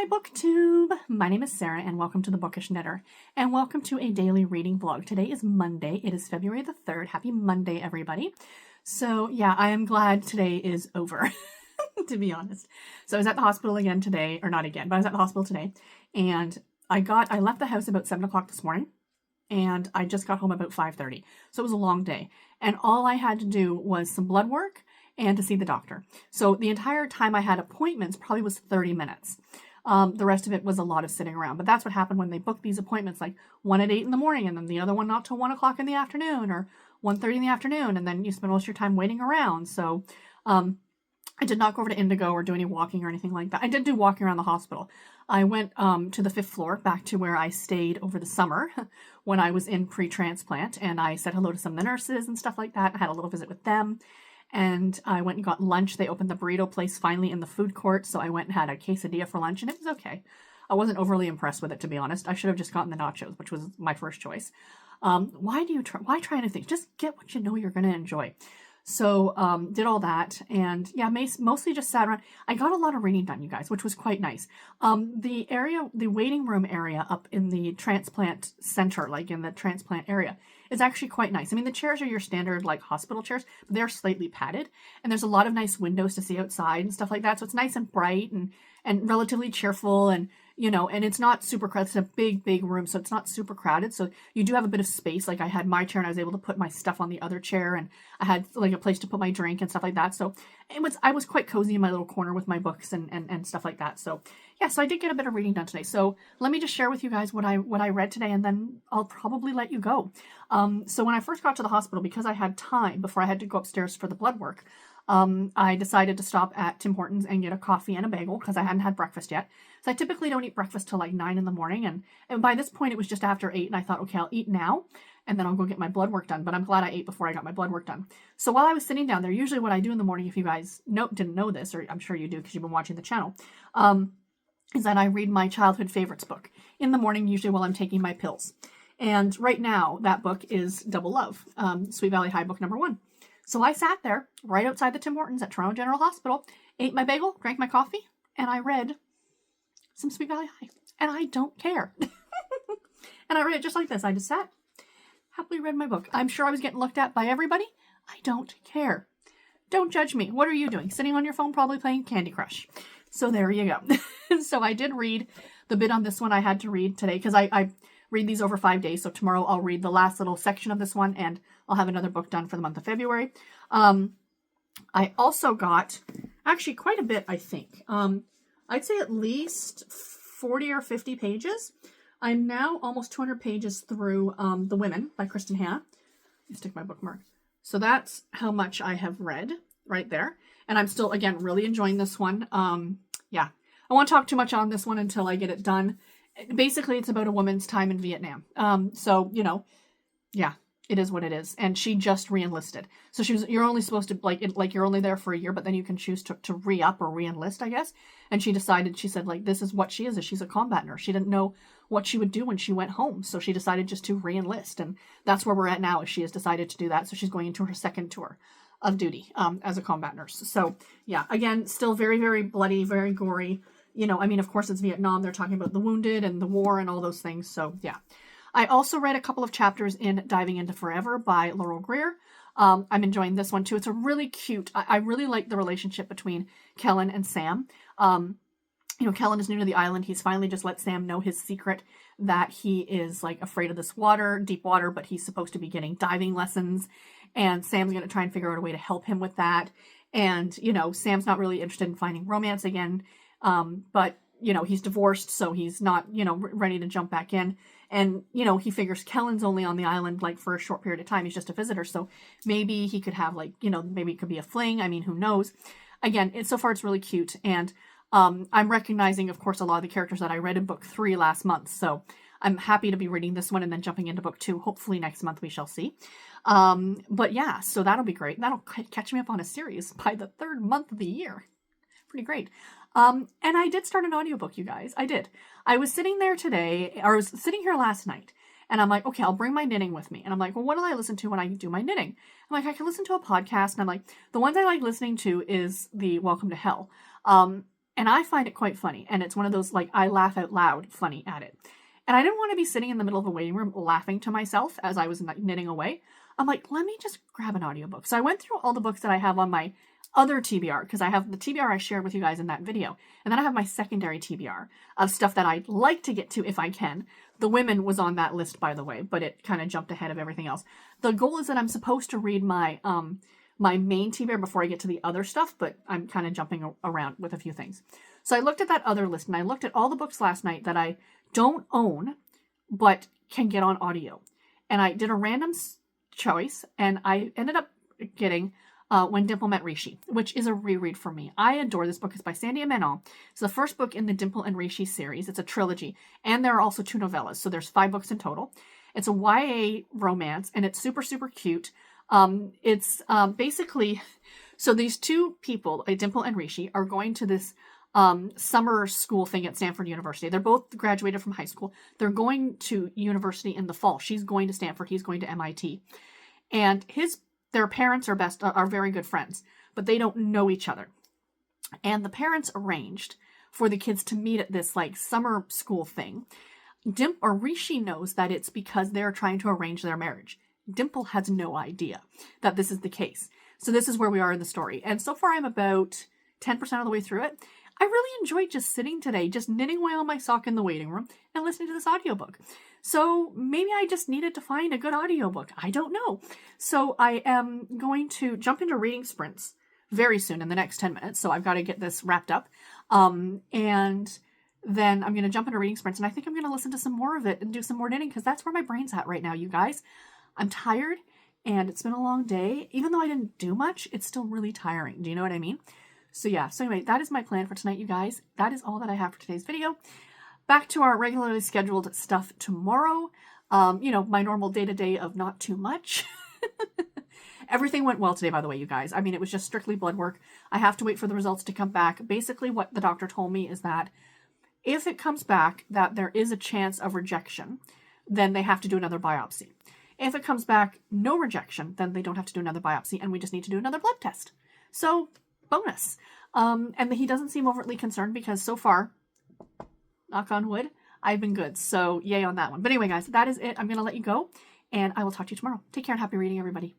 my booktube. My name is Sarah and welcome to the Bookish Knitter and welcome to a daily reading vlog. Today is Monday. It is February the 3rd. Happy Monday, everybody. So yeah, I am glad today is over, to be honest. So I was at the hospital again today, or not again, but I was at the hospital today and I left the house about 7 o'clock this morning and I just got home about 5:30. So it was a long day and all I had to do was some blood work and to see the doctor. So the entire time I had appointments probably was 30 minutes. The rest of it was a lot of sitting around. But that's what happened when they booked these appointments, like one at 8 in the morning and then the other one not till 1 o'clock in the afternoon or 1:30 in the afternoon. And then you spend most of your time waiting around. So I did not go over to Indigo or do any walking or anything like that. I did do walking around the hospital. I went to the 5th floor, back to where I stayed over the summer when I was in pre-transplant. And I said hello to some of the nurses and stuff like that. I had a little visit with them. And I went and got lunch. They opened the burrito place finally in the food court. So I went and had a quesadilla for lunch and it was okay. I wasn't overly impressed with it, to be honest. I should have just gotten the nachos, which was my first choice. Why try anything? Just get what you know you're going to enjoy. So did all that and yeah, mostly just sat around. I got a lot of reading done, you guys, which was quite nice. The waiting room area up in the transplant center, like in the transplant area, is actually quite nice. I mean, the chairs are your standard like hospital chairs, but they're slightly padded and there's a lot of nice windows to see outside and stuff like that. So it's nice and bright and relatively cheerful and you know, and it's not super crowded. It's a big room, so it's not super crowded. So you do have a bit of space. Like I had my chair and I was able to put my stuff on the other chair and I had like a place to put my drink and stuff like that. So I was quite cozy in my little corner with my books and stuff like that. So yeah, so I did get a bit of reading done today. So let me just share with you guys what I read today and then I'll probably let you go. So when I first got to the hospital, because I had time before I had to go upstairs for the blood work, I decided to stop at Tim Hortons and get a coffee and a bagel because I hadn't had breakfast yet. So I typically don't eat breakfast till like 9 in the morning. And by this point, it was just after 8. And I thought, okay, I'll eat now and then I'll go get my blood work done. But I'm glad I ate before I got my blood work done. So while I was sitting down there, usually what I do in the morning, if you guys didn't know this, or I'm sure you do because you've been watching the channel, is that I read my childhood favorites book in the morning, usually while I'm taking my pills. And right now, that book is Double Love, Sweet Valley High book number 1. So I sat there right outside the Tim Hortons at Toronto General Hospital, ate my bagel, drank my coffee, and I read some Sweet Valley High. And I don't care. And I read it just like this. I just sat, happily read my book. I'm sure I was getting looked at by everybody. I don't care. Don't judge me. What are you doing? Sitting on your phone, probably playing Candy Crush. So there you go. So I did read the bit on this one I had to read today because I read these over 5 days. So tomorrow I'll read the last little section of this one and I'll have another book done for the month of February. I also got actually quite a bit, I think. I'd say at least 40 or 50 pages. I'm now almost 200 pages through The Women by Kristen Hanna. Let me stick my bookmark. So that's how much I have read right there. And I'm still, again, really enjoying this one. Yeah, I won't talk too much on this one until I get it done. Basically, it's about a woman's time in Vietnam. So, you know, yeah, it is what it is. And she just re-enlisted. So you're only supposed to, you're only there for a year, but then you can choose to re-up or re-enlist, I guess. And she said, like, this is what she is she's a combat nurse. She didn't know what she would do when she went home. So she decided just to re-enlist. And that's where we're at now, is she has decided to do that. So she's going into her second tour of duty as a combat nurse. So, yeah, again, still very, very bloody, very gory. You know, I mean, of course, it's Vietnam. They're talking about the wounded and the war and all those things. So, yeah. I also read a couple of chapters in Diving Into Forever by Laurel Greer. I'm enjoying this one, too. It's a really cute... I really like the relationship between Kellen and Sam. You know, Kellen is new to the island. He's finally just let Sam know his secret that he is, like, afraid of this water, deep water, but he's supposed to be getting diving lessons. And Sam's going to try and figure out a way to help him with that. And, you know, Sam's not really interested in finding romance again. But, you know, he's divorced, so he's not, you know, ready to jump back in. And, you know, he figures Kellen's only on the island, like, for a short period of time. He's just a visitor. So maybe he could have, like, you know, maybe it could be a fling. I mean, who knows? Again, so far it's really cute. And I'm recognizing, of course, a lot of the characters that I read in book 3 last month. So I'm happy to be reading this one and then jumping into book 2. Hopefully next month we shall see. But yeah, so that'll be great. That'll catch me up on a series by the 3rd month of the year. Pretty great. And I did start an audiobook, you guys. I did. I was sitting there today, or I was sitting here last night, and I'm like, okay, I'll bring my knitting with me. And I'm like, well, what do I listen to when I do my knitting? I'm like, I can listen to a podcast. And I'm like, the ones I like listening to is the Welcome to Hell. And I find it quite funny. And it's one of those, like, I laugh out loud funny at it. And I didn't want to be sitting in the middle of a waiting room laughing to myself as I was knitting away. I'm like, let me just grab an audiobook. So I went through all the books that I have on my other TBR, because I have the TBR I shared with you guys in that video. And then I have my secondary TBR of stuff that I'd like to get to if I can. The Women was on that list, by the way, but it kind of jumped ahead of everything else. The goal is that I'm supposed to read my my main TBR before I get to the other stuff, but I'm kind of jumping around with a few things. So I looked at that other list, and I looked at all the books last night that I don't own, but can get on audio. And I did a random choice, and I ended up getting When Dimple Met Rishi, which is a reread for me. I adore this book. It's by Sandhya Menon. It's the first book in the Dimple and Rishi series. It's a trilogy, and there are also 2 novellas, so there's 5 books in total. It's a YA romance, and it's super, super cute. It's basically, so these 2 people, Dimple and Rishi, are going to this summer school thing at Stanford University. They're both graduated from high school. They're going to university in the fall. She's going to Stanford. He's going to MIT. And their parents are very good friends, but they don't know each other. And the parents arranged for the kids to meet at this like summer school thing. Rishi knows that it's because they're trying to arrange their marriage. Dimple has no idea that this is the case. So this is where we are in the story. And so far I'm about 10% of the way through it. I really enjoyed just sitting today, just knitting away on my sock in the waiting room and listening to this audiobook. So maybe I just needed to find a good audiobook. I don't know. So I am going to jump into reading sprints very soon in the next 10 minutes. So I've got to get this wrapped up. And then I'm going to jump into reading sprints, and I think I'm going to listen to some more of it and do some more knitting, because that's where my brain's at right now, you guys. I'm tired, and it's been a long day. Even though I didn't do much, it's still really tiring. Do you know what I mean? So yeah, so anyway, that is my plan for tonight, you guys. That is all that I have for today's video. Back to our regularly scheduled stuff tomorrow. My normal day-to-day of not too much. Everything went well today, by the way, you guys. I mean, it was just strictly blood work. I have to wait for the results to come back. Basically, what the doctor told me is that if it comes back that there is a chance of rejection, then they have to do another biopsy. If it comes back no rejection, then they don't have to do another biopsy, and we just need to do another blood test. So, bonus. And he doesn't seem overtly concerned, because so far, knock on wood, I've been good. So yay on that one. But anyway, guys, that is it. I'm going to let you go, and I will talk to you tomorrow. Take care and happy reading, everybody.